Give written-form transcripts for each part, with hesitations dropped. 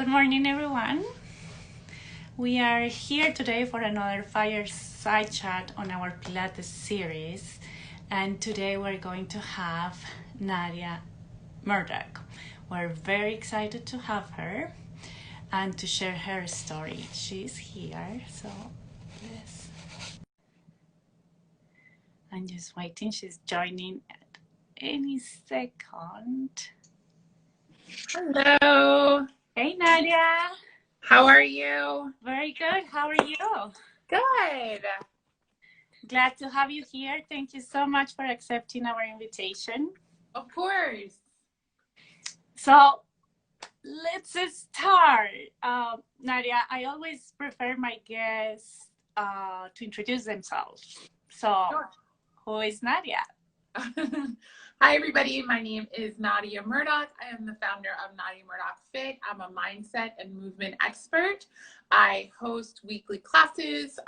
Good morning, everyone. We are here today for another fireside chat on our Pilates series. And today we're going to have Nadia Murdoch. We're very excited to have her and to share her story. She's here, so yes. I'm just waiting. She's joining at any second. Hello. Hey, Nadia. How are you? Very good. How are you? Good. Glad to have you here. Thank you so much for accepting our invitation. Of course. So let's start. Nadia, I always prefer my guests to introduce themselves. So, Sure. who is Nadia? Hi, everybody. My name is Nadia Murdoch. I am the founder of Nadia Murdoch Fit. I'm a mindset and movement expert. I host weekly classes.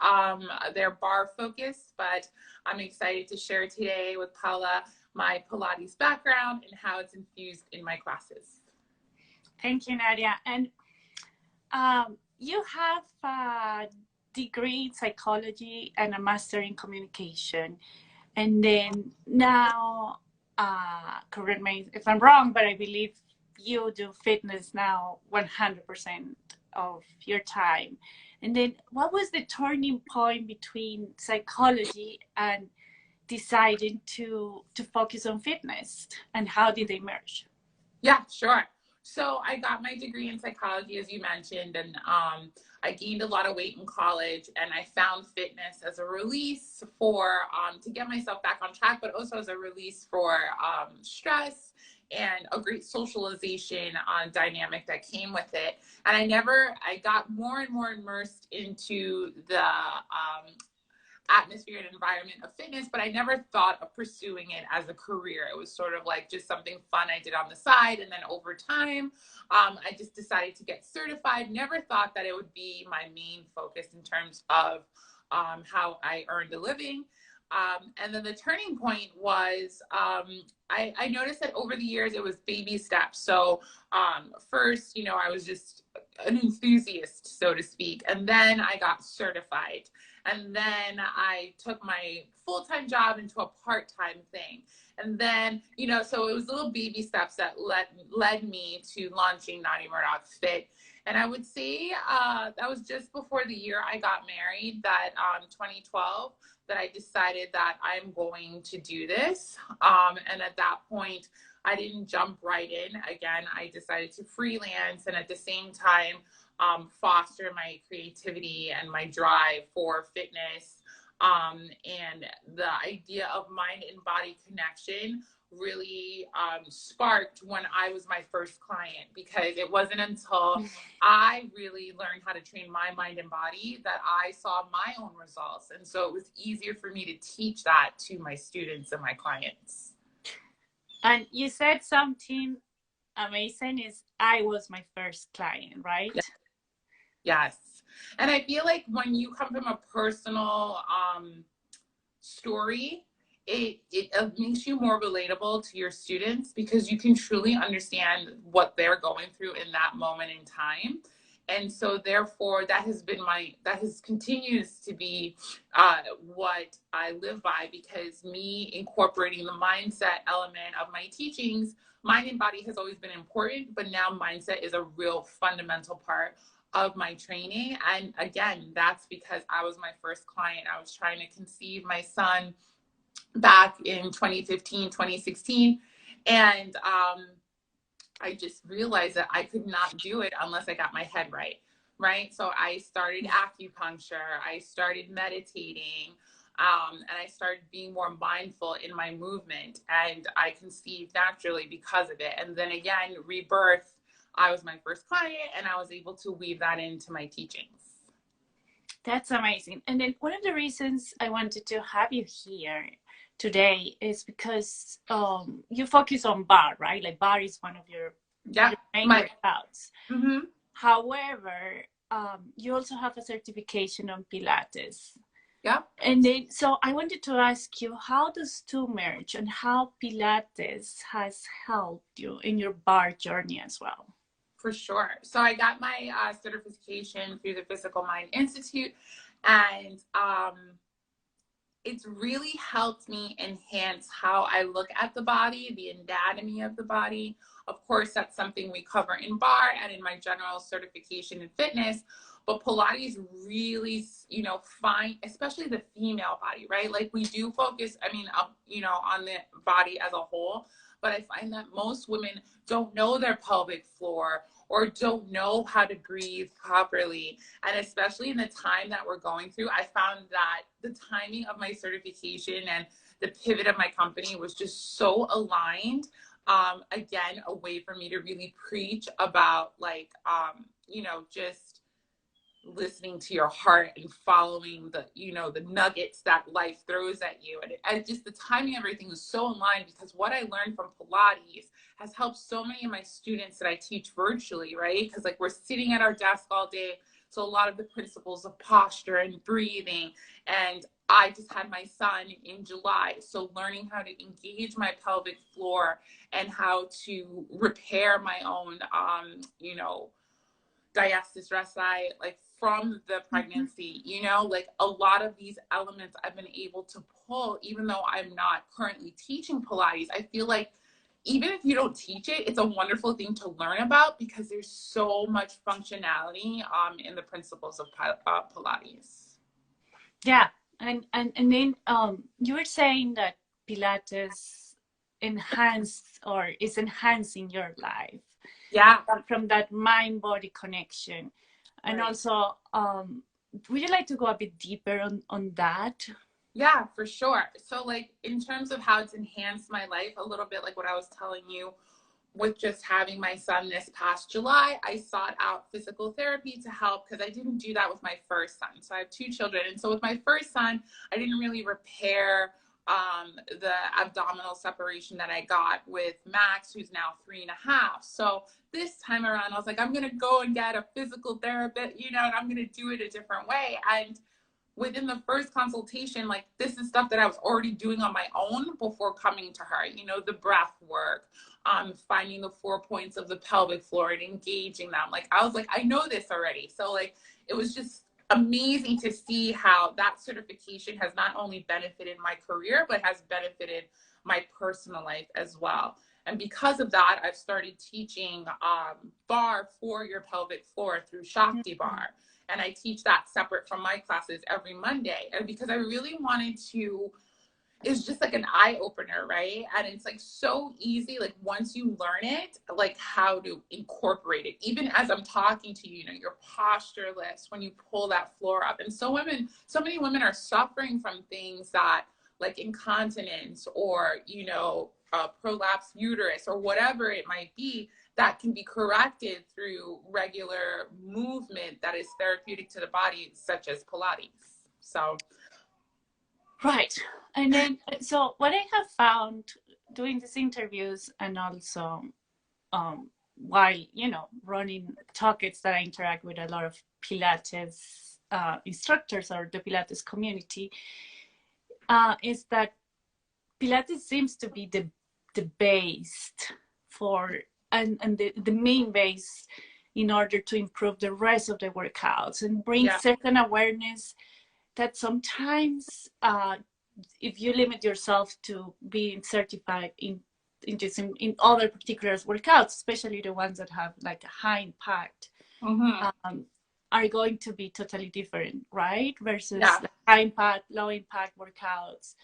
They're bar focused, but I'm excited to share today with Paula my Pilates background and how it's infused in my classes. Thank you, Nadia. And you have a degree in psychology and a master in communication. And then now, correct me if I'm wrong, but I believe you do fitness now 100% of your time. And then what was the turning point between psychology and deciding to focus on fitness, and how did they merge? Yeah, sure. So I got my degree in psychology, as you mentioned, and I gained a lot of weight in college, and I found fitness as a release for to get myself back on track, but also as a release for stress and a great socialization dynamic that came with it. And I got more and more immersed into the atmosphere and environment of fitness, but I never thought of pursuing it as a career. It was sort of like just something fun I did on the side. And then over time, I just decided to get certified. Never thought that it would be my main focus in terms of how I earned a living. And then the turning point was I noticed that over the years it was baby steps. So first, I was just an enthusiast, so to speak. And then I got certified. And then I took my full-time job into a part-time thing. And then, so it was little baby steps that led me to launching Nadia Murdoch Fit. And I would say that was just before the year I got married, that 2012, that I decided that I'm going to do this. And at that point, I didn't jump right in. Again, I decided to freelance and at the same time foster my creativity and my drive for fitness. And the idea of mind and body connection really sparked when I was my first client, because it wasn't until I really learned how to train my mind and body that I saw my own results. And so it was easier for me to teach that to my students and my clients. And you said something amazing, is I was my first client, right? Yes. And I feel like when you come from a personal story, it makes you more relatable to your students, because you can truly understand what they're going through in that moment in time. And so therefore that continues to be what I live by, because me incorporating the mindset element of my teachings, mind and body has always been important, but now mindset is a real fundamental part of my training. And again, that's because I was my first client. I was trying to conceive my son back in 2015, 2016. And I just realized that I could not do it unless I got my head right. Right. So I started acupuncture, I started meditating, and I started being more mindful in my movement, and I conceived naturally because of it. And then again, rebirth, I was my first client, and I was able to weave that into my teachings. That's amazing. And then one of the reasons I wanted to have you here today is because you focus on bar, right? Like bar is one of your main workouts. Mm-hmm. However, you also have a certification on Pilates. Yeah. And then, so I wanted to ask you, how does two merge, and how Pilates has helped you in your bar journey as well? For sure. So I got my certification through the Physical Mind Institute, and it's really helped me enhance how I look at the body, the anatomy of the body. Of course, that's something we cover in Barre and in my general certification in fitness. But Pilates really, you know, find, especially the female body, right? Like we do focus, I mean, you know, on the body as a whole, but I find that most women don't know their pelvic floor or don't know how to breathe properly. And especially in the time that we're going through, I found that the timing of my certification and the pivot of my company was just so aligned. Again, a way for me to really preach about like, you know, just listening to your heart and following the, you know, the nuggets that life throws at you. And just the timing of everything was so aligned, because what I learned from Pilates has helped so many of my students that I teach virtually, right? Because like we're sitting at our desk all day. So a lot of the principles of posture and breathing. And I just had my son in July. So learning how to engage my pelvic floor and how to repair my own, you know, diastasis resi, like from the pregnancy, you know, like a lot of these elements I've been able to pull, even though I'm not currently teaching Pilates. I feel like even if you don't teach it, it's a wonderful thing to learn about, because there's so much functionality in the principles of Pilates. Yeah. And then you were saying that Pilates enhanced or is enhancing your life. Yeah. From that mind-body connection. And Right. also, would you like to go a bit deeper on that? Yeah, for sure. So like in terms of how it's enhanced my life, a little bit like what I was telling you with just having my son this past July, I sought out physical therapy to help, because I didn't do that with my first son. So I have two children. And so with my first son, I didn't really repair the abdominal separation that I got with Max, who's now 3.5. So this time around, I was like, I'm going to go and get a physical therapist, you know, and I'm going to do it a different way. And within the first consultation, like this is stuff that I was already doing on my own before coming to her, you know, the breath work, finding the 4 points of the pelvic floor and engaging them. Like, I was like, I know this already. So like, it was just amazing to see how that certification has not only benefited my career, but has benefited my personal life as well. And because of that, I've started teaching Barre for your pelvic floor through Shakti Barre. And I teach that separate from my classes every Monday. And because I really wanted to, it's just like an eye opener, right? And it's like so easy, like once you learn it, like how to incorporate it. Even as I'm talking to you, you know, your posture lifts when you pull that floor up. And so many women are suffering from things that like incontinence or, you know, prolapsed uterus or whatever it might be, that can be corrected through regular movement that is therapeutic to the body, such as Pilates. So, Right. And then, so what I have found doing these interviews, and also while, you know, running talks that I interact with a lot of Pilates instructors or the Pilates community, is that Pilates seems to be the base for, and the main base in order to improve the rest of the workouts and bring certain awareness that sometimes if you limit yourself to being certified in other particular workouts, especially the ones that have like a high impact, are going to be totally different, right? Versus high impact, low impact workouts.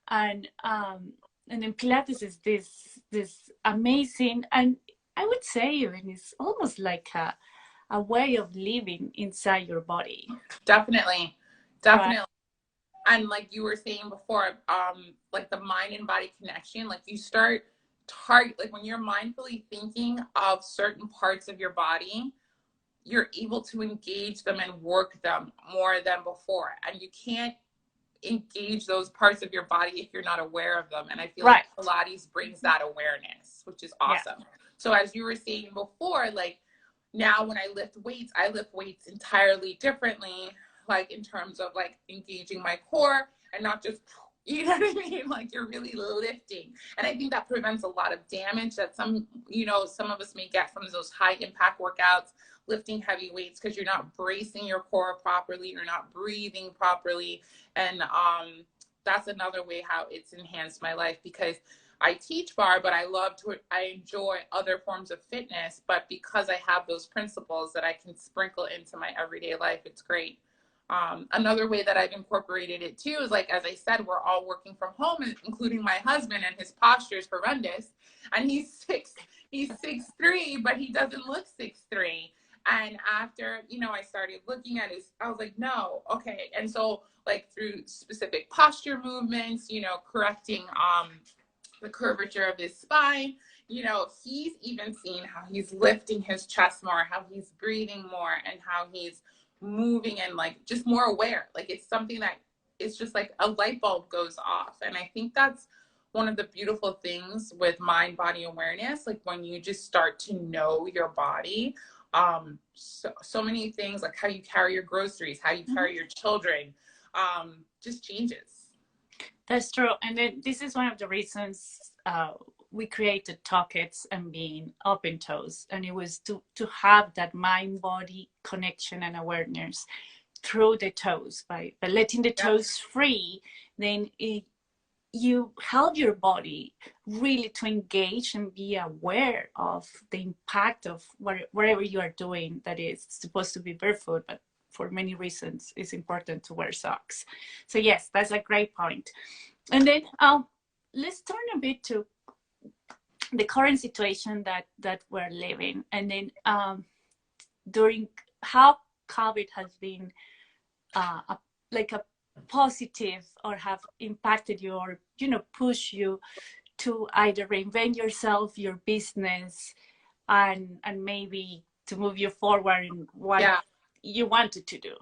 And then Pilates is this amazing, and I would say even it's almost like a way of living inside your body. Definitely. Right. And like you were saying before, like the mind and body connection, like you start like when you're mindfully thinking of certain parts of your body, you're able to engage them and work them more than before. And you can't engage those parts of your body if you're not aware of them. And I feel like Pilates brings that awareness, which is awesome. Yeah. So as you were saying before, like now when I lift weights entirely differently, like in terms of like engaging my core and not just You know what I mean? Like you're really lifting. And I think that prevents a lot of damage that some, you know, some of us may get from those high impact workouts, lifting heavy weights, because you're not bracing your core properly, you're not breathing properly. And that's another way how it's enhanced my life, because I teach barre, but I enjoy other forms of fitness. But because I have those principles that I can sprinkle into my everyday life, it's great. Another way that I've incorporated it too is, like, as I said, we're all working from home, including my husband, and his posture is horrendous. And he's 6'3", but he doesn't look 6'3". And after, you know, I started looking at I was like, no, okay. And so, like, through specific posture movements, you know, correcting the curvature of his spine, you know, he's even seen how he's lifting his chest more, how he's breathing more, and how he's moving and like just more aware. Like it's something that it's just like a light bulb goes off. And I think that's one of the beautiful things with mind body awareness, like when you just start to know your body, so many things, like how you carry your groceries, how you carry your children, just changes. That's true. And then this is one of the reasons we created Talkets and being open toes. And it was to have that mind body connection and awareness through the toes. By letting the toes free, then you help your body really to engage and be aware of the impact of whatever you are doing that is supposed to be barefoot, but for many reasons it's important to wear socks. So yes, that's a great point. And then let's turn a bit to the current situation that we're living, and then during how COVID has been like a positive, or have impacted you, or, you know, push you to either reinvent yourself, your business, and maybe to move you forward in what you wanted to do.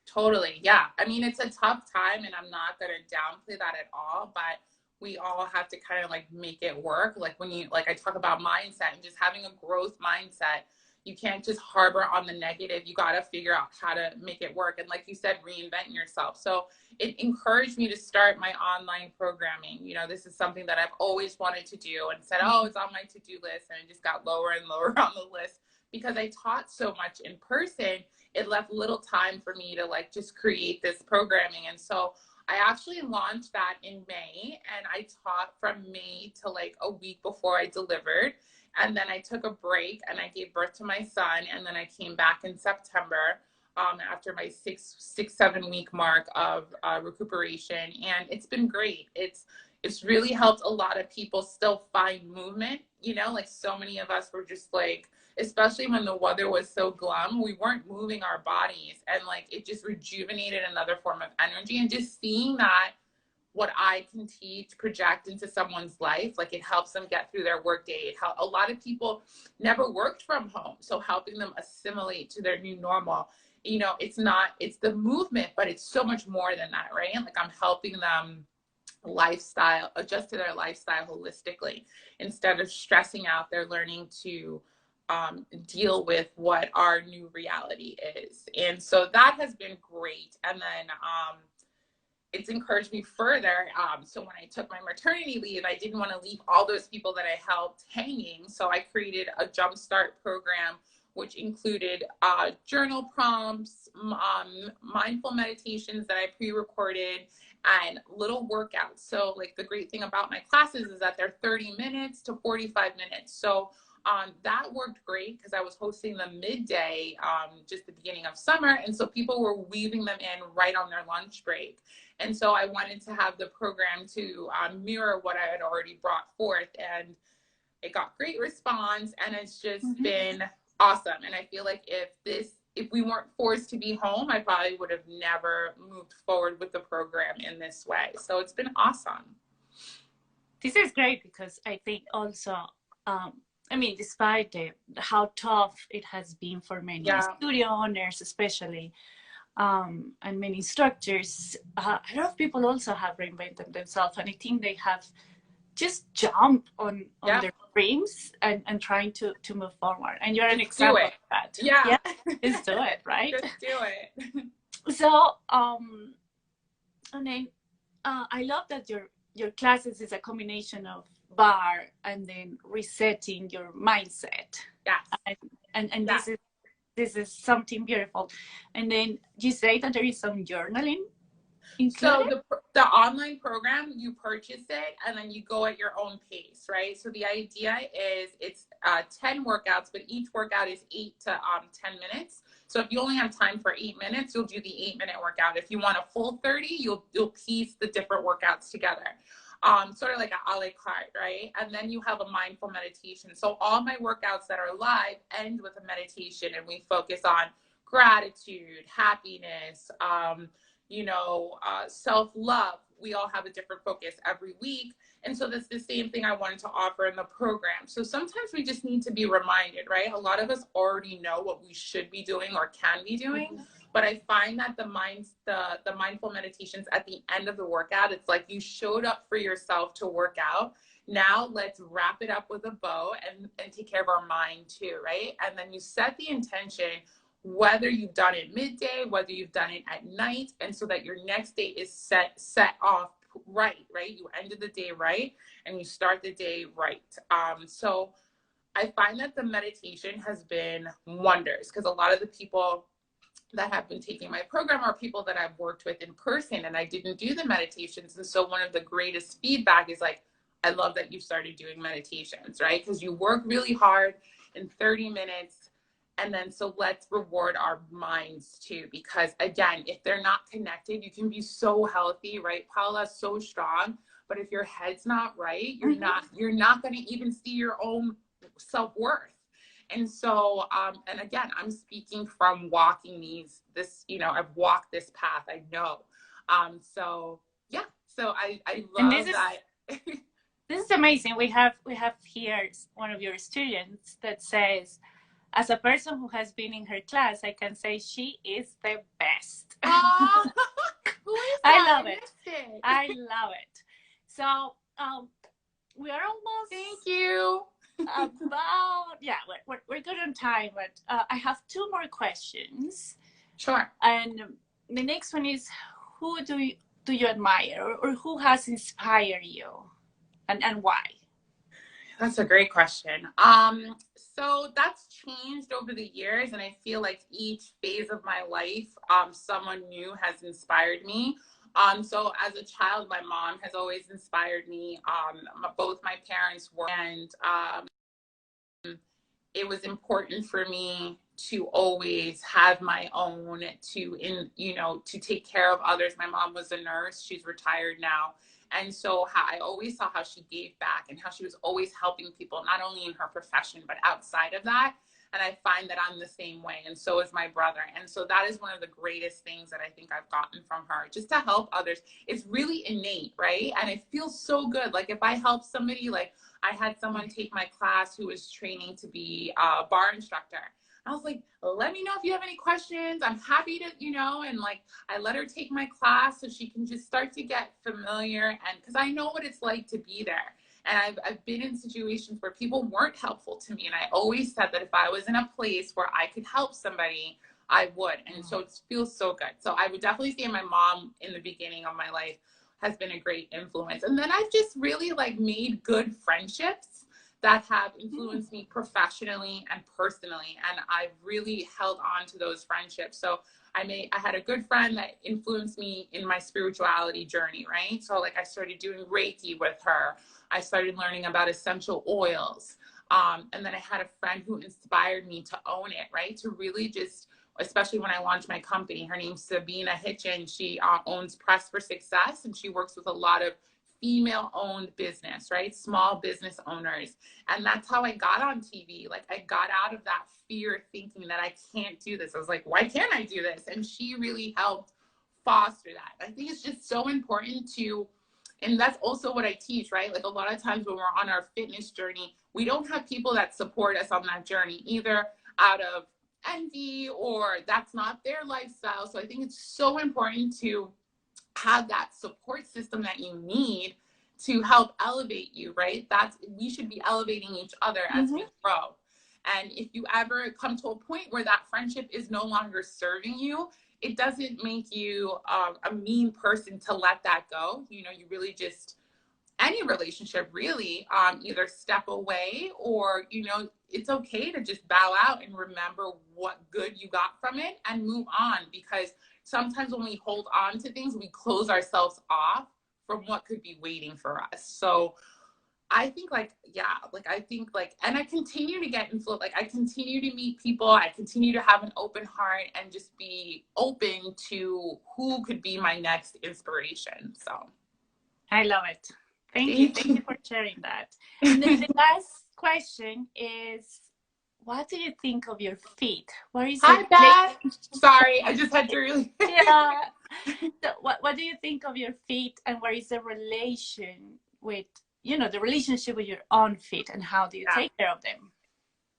Totally. Yeah. I mean, it's a tough time, and I'm not going to downplay that at all, but we all have to kind of like make it work. Like when you, like I talk about mindset and just having a growth mindset, you can't just harbor on the negative. You got to figure out how to make it work. And like you said, reinvent yourself. So it encouraged me to start my online programming. You know, this is something that I've always wanted to do, and said, oh, it's on my to-do list. And it just got lower and lower on the list because I taught so much in person. It left little time for me to like just create this programming. And so I actually launched that in May, and I taught from May to like a week before I delivered. And then I took a break and I gave birth to my son. And then I came back in September after my 7 week mark of recuperation. And it's been great. It's really helped a lot of people still find movement. You know, like so many of us were just like, especially when the weather was so glum, we weren't moving our bodies, and like it just rejuvenated another form of energy. And just seeing that what I can teach project into someone's life, like it helps them get through their work day. A lot of people never worked from home, so helping them assimilate to their new normal. You know, it's the movement, but it's so much more than that, right? Like I'm helping them adjust to their lifestyle holistically. Instead of stressing out, they're learning to deal with what our new reality is. And so that has been great. And then it's encouraged me further. So when I took my maternity leave, I didn't want to leave all those people that I helped hanging. So I created a jumpstart program, which included journal prompts, mindful meditations that I pre-recorded, and little workouts. So like the great thing about my classes is that they're 30 minutes to 45 minutes. So that worked great because I was hosting them midday, just the beginning of summer. And so people were weaving them in right on their lunch break. And so I wanted to have the program to mirror what I had already brought forth. And it got great response, and it's just been awesome. And I feel like if we weren't forced to be home, I probably would have never moved forward with the program in this way. So it's been awesome. This is great because I think also, I mean, despite how tough it has been for many studio owners, especially, and many instructors, a lot of people also have reinvented themselves. And I think they have just jumped on their dreams and trying to move forward. And you're an example of that. Yeah. Just do it, right? Just do it. So, and then I love that your classes is a combination of bar and then resetting your mindset. Yes. And Yes. this is something beautiful. And then you say that there is some journaling So included. the online program, you purchase it and then you go at your own pace, right? So the idea is it's 10 workouts, but each workout is 8 to 10 minutes. So if you only have time for 8 minutes, you'll do the 8-minute workout. If you want a full 30, you'll piece the different workouts together. Sort of like an a la carte, right? And then you have a mindful meditation. So all my workouts that are live end with a meditation, and we focus on gratitude, happiness, self-love. We all have a different focus every week. And so that's the same thing I wanted to offer in the program. So sometimes we just need to be reminded, right? A lot of us already know what we should be doing or can be doing. But I find that the mindful meditations at the end of the workout, it's like you showed up for yourself to work out. Now let's wrap it up with a bow and take care of our mind too, right? And then you set the intention, whether you've done it midday, whether you've done it at night, and so that your next day is set off right? You ended the day right, and you start the day right. So I find that the meditation has been wonders, because a lot of the people that have been taking my program are people that I've worked with in person, and I didn't do the meditations. And so one of the greatest feedback is like, I love that you started doing meditations, right? Because you work really hard in 30 minutes. And then, so let's reward our minds too, because again, if they're not connected, you can be so healthy, right, Paula, so strong. But if your head's not right, you're not going to even see your own self-worth. And so, and again, I'm speaking from walking I've walked this path, I know. So yeah, so I love that. This is amazing. We have here one of your students that says, as a person who has been in her class, I can say she is the best. Who is that? I love it. I love it. So we are almost. Thank you. We're good on time, but I have 2 more questions. Sure. And the next one is, who do you admire, or who has inspired you, and why? That's a great question. So that's changed over the years, and I feel like each phase of my life, someone new has inspired me. So as a child, my mom has always inspired me. Both my parents were, and it was important for me to always have my own, to take care of others. My mom was a nurse. She's retired now. And so I always saw how she gave back and how she was always helping people, not only in her profession, but outside of that. And I find that I'm the same way. And so is my brother. And so that is one of the greatest things that I think I've gotten from her, just to help others. It's really innate, right? And it feels so good. Like if I help somebody, like I had someone take my class who was training to be a bar instructor. I was like, let me know if you have any questions. I'm happy to, and like I let her take my class so she can just start to get familiar, and because I know what it's like to be there. And I've been in situations where people weren't helpful to me. And I always said that if I was in a place where I could help somebody, I would. And so it feels so good. So I would definitely say my mom in the beginning of my life has been a great influence. And then I've just really made good friendships that have influenced me professionally and personally. And I've really held on to those friendships. So I had a good friend that influenced me in my spirituality journey, right? So I started doing Reiki with her. I started learning about essential oils. And then I had a friend who inspired me to own it, right? To really just, especially when I launched my company, her name's Sabina Hitchin. She owns Press for Success, and she works with a lot of female-owned business, right? Small business owners. And that's how I got on TV. I got out of that fear thinking that I can't do this. I was like, why can't I do this? And she really helped foster that. I think it's just so important to, and that's also what I teach, right? A lot of times when we're on our fitness journey, we don't have people that support us on that journey, either out of envy or that's not their lifestyle. So I think it's so important to have that support system that you need to help elevate you, right? We should be elevating each other as we grow. And if you ever come to a point where that friendship is no longer serving you, it doesn't make you a mean person to let that go. You know, you really just, any relationship really, either step away or, you know, it's okay to just bow out and remember what good you got from it and move on. Because sometimes when we hold on to things, we close ourselves off from what could be waiting for us. So I think like, yeah, like I think like, and I continue to get influenced, like I continue to meet people, I continue to have an open heart and just be open to who could be my next inspiration. So I love it. Thank you. Thank you for sharing that. And then the last question is, what do you think of your feet? Where is Hi, Beth. Sorry, I just had to really. Yeah. So what do you think of your feet, and what is the relation with, you know, the relationship with your own feet, and how do you take care of them?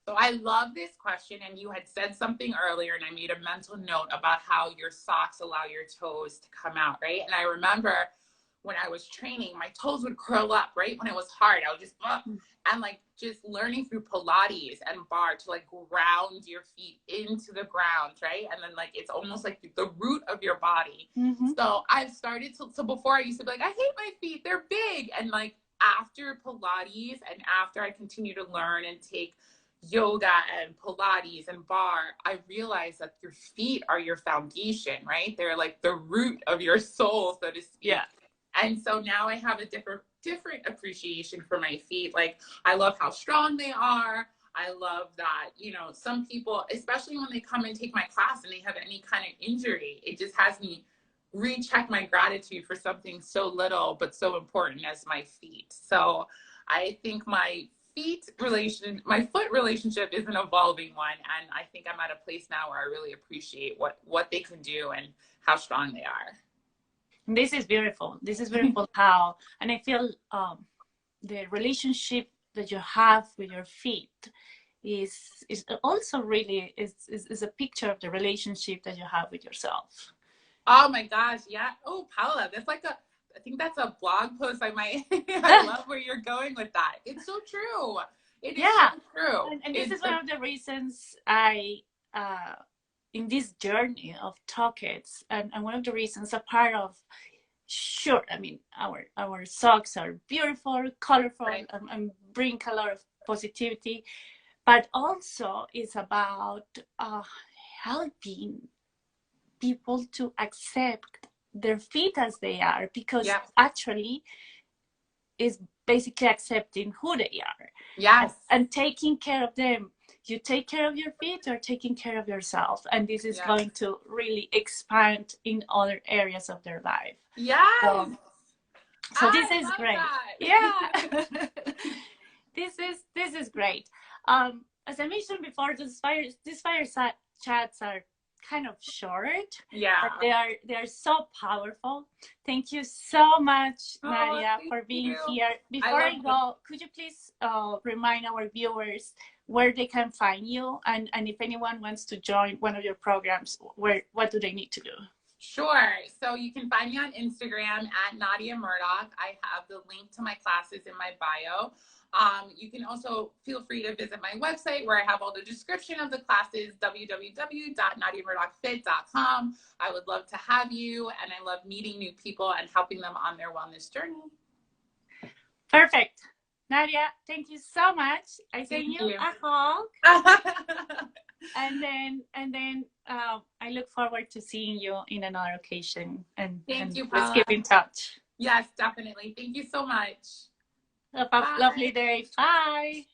So I love this question, and you had said something earlier, and I made a mental note about how your socks allow your toes to come out, right? And I remember when I was training, my toes would curl up, right? When it was hard, I would just, and like just learning through Pilates and barre to like ground your feet into the ground, right? And then like, it's almost like the root of your body. Mm-hmm. So I've started to, so before I used to be like, I hate my feet, they're big. And like after Pilates and after I continue to learn and take yoga and Pilates and barre, I realized that your feet are your foundation, right? They're like the root of your soul, so to speak. Yeah. And so now I have a different appreciation for my feet. Like, I love how strong they are. I love that, you know, some people, especially when they come and take my class and they have any kind of injury, it just has me recheck my gratitude for something so little but so important as my feet. So I think my foot relationship is an evolving one, and I think I'm at a place now where I really appreciate what they can do and how strong they are. This is beautiful. This is beautiful how, and I feel the relationship that you have with your feet is also really is a picture of the relationship that you have with yourself. Oh my gosh, yeah. Oh, Paula, that's like I think that's a blog post I might, I love where you're going with that. It's so true. It is so true. And this is one of the reasons I, in this journey of Talkets, and one of the reasons, a part of, sure, I mean, our socks are beautiful, colorful, right, and bring a lot of positivity, but also it's about helping people to accept their feet as they are, because actually is basically accepting who they are. Yes. And taking care of them. You take care of your feet, you're taking care of yourself. And this is going to really expand in other areas of their life. Yes. So this is great. Yeah. This is great. As I mentioned before, these fireside chats are kind of short. Yeah. But they are so powerful. Thank you so much, Nadia, for being here. Before I go, could you please remind our viewers where they can find you, and if anyone wants to join one of your programs, what do they need to do? Sure. So you can find me on Instagram at Nadia Murdoch. I have the link to my classes in my bio. You can also feel free to visit my website where I have all the description of the classes, www.nadiamurdochfit.com. I would love to have you, and I love meeting new people and helping them on their wellness journey. Perfect. Nadia, thank you so much. I send you a hug. And then I look forward to seeing you in another occasion. And thank you, let's keep in touch. Yes, definitely. Thank you so much. Have a lovely day. Bye.